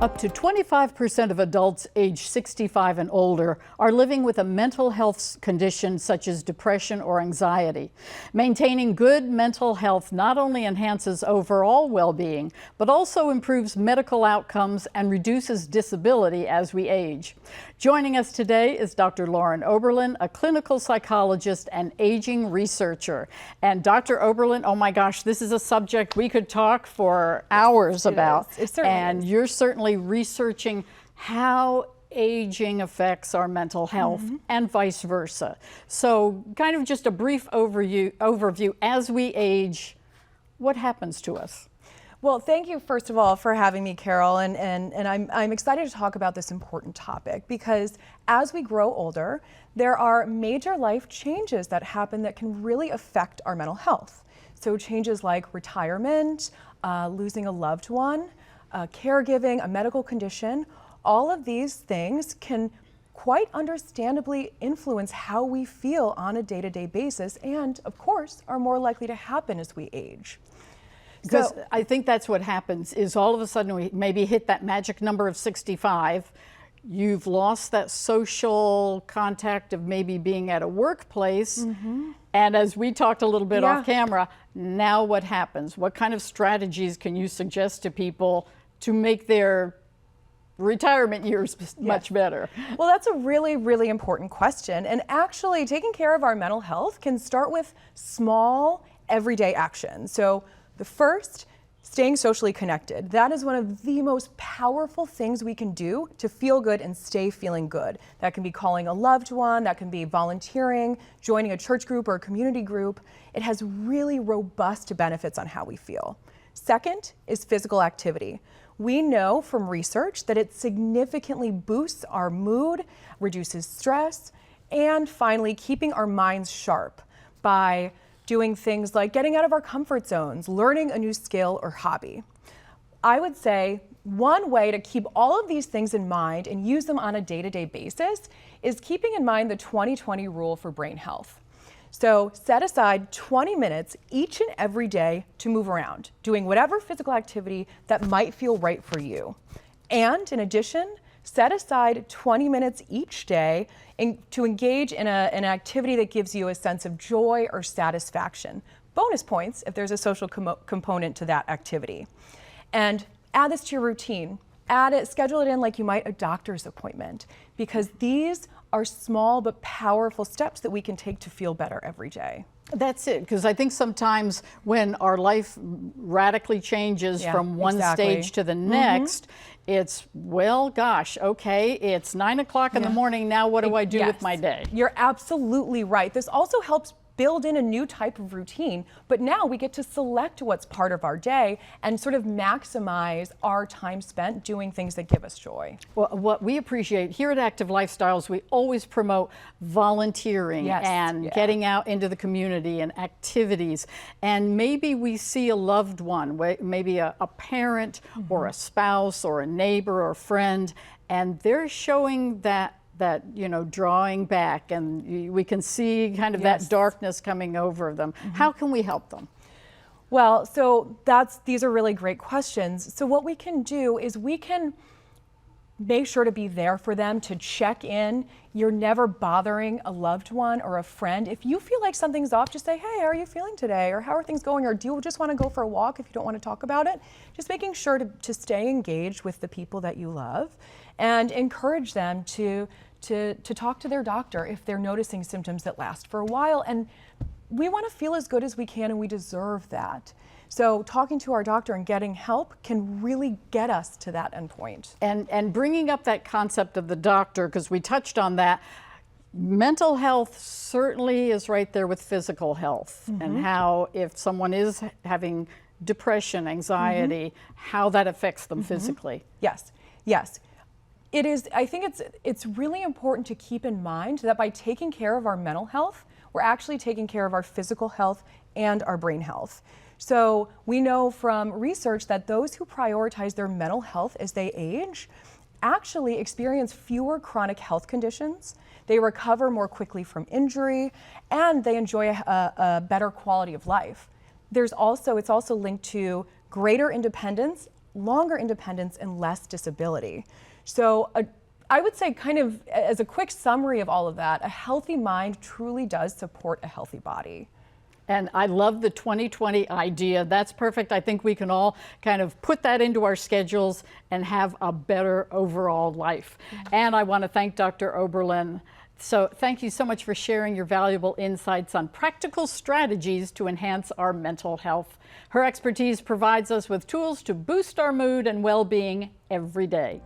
Up to 25% of adults age 65 and older are living with a mental health condition such as depression or anxiety. Maintaining good mental health not only enhances overall well-being, but also improves medical outcomes and reduces disability as we age. Joining us today is Dr. Lauren Oberlin, a clinical psychologist and aging researcher. And Dr. Oberlin, oh my gosh, this is a subject we could talk for hours about. It certainly and is. You're certainly researching how aging affects our mental health and vice versa. So kind of just a brief overview as we age, what happens to us? Well, thank you, first of all, for having me, Carol. And I'm excited to talk about this important topic because as we grow older, there are major life changes that happen that can really affect our mental health. So changes like retirement, losing a loved one, caregiving, a medical condition, all of these things can quite understandably influence how we feel on a day-to-day basis and, of course, are more likely to happen as we age. Because I think that's what happens is all of a sudden we maybe hit that magic number of 65. You've lost that social contact of maybe being at a workplace. And as we talked a little bit off camera, now what happens? What kind of strategies can you suggest to people to make their retirement years much better? Well, that's a really, really important question. And actually, taking care of our mental health can start with small, everyday actions. So the first, staying socially connected. That is one of the most powerful things we can do to feel good and stay feeling good. That can be calling a loved one, that can be volunteering, joining a church group or a community group. It has really robust benefits on how we feel. Second is physical activity. We know from research that it significantly boosts our mood, reduces stress, and finally keeping our minds sharp by doing things like getting out of our comfort zones, learning a new skill or hobby. I would say one way to keep all of these things in mind and use them on a day-to-day basis is keeping in mind the 20-20 rule for brain health. So set aside 20 minutes each and every day to move around, doing whatever physical activity that might feel right for you. And in addition, set aside 20 minutes each day to engage in an activity that gives you a sense of joy or satisfaction. Bonus points if there's a social component to that activity. And add this to your routine. Add it, schedule it in like you might a doctor's appointment, because these are small but powerful steps that we can take to feel better every day. That's it, because I think sometimes when our life radically changes from one stage to the next, it's, well, gosh, okay, it's 9 o'clock in the morning, now what do I do with my day? You're absolutely right. This also helps build in a new type of routine, but now we get to select what's part of our day and sort of maximize our time spent doing things that give us joy. Well, what we appreciate here at Active Lifestyles, we always promote volunteering and getting out into the community and activities. And maybe we see a loved one, maybe a parent or a spouse or a neighbor or a friend, and they're showing that you know, drawing back, and we can see kind of that darkness coming over them. How can we help them? Well, so these are really great questions. So what we can do is we can make sure to be there for them, to check in. You're never bothering a loved one or a friend. If you feel like something's off, just say, hey, how are you feeling today? Or how are things going? Or do you just want to go for a walk if you don't want to talk about it? Just making sure to stay engaged with the people that you love and encourage them to talk to their doctor if they're noticing symptoms that last for a while. And we want to feel as good as we can, and we deserve that. So talking to our doctor and getting help can really get us to that endpoint. And bringing up that concept of the doctor, because we touched on that, mental health certainly is right there with physical health, and how if someone is having depression, anxiety, how that affects them physically. Yes, yes. It is, I think it's really important to keep in mind that by taking care of our mental health, we're actually taking care of our physical health and our brain health. So we know from research that those who prioritize their mental health as they age actually experience fewer chronic health conditions, they recover more quickly from injury, and they enjoy a better quality of life. It's also linked to greater independence longer independence and less disability. So I would say, kind of as a quick summary of all of that, a healthy mind truly does support a healthy body. And I love the 2020 idea. That's perfect. I think we can all kind of put that into our schedules and have a better overall life. And I want to thank Dr. Oberlin. So thank you so much for sharing your valuable insights on practical strategies to enhance our mental health. Her expertise provides us with tools to boost our mood and well-being every day.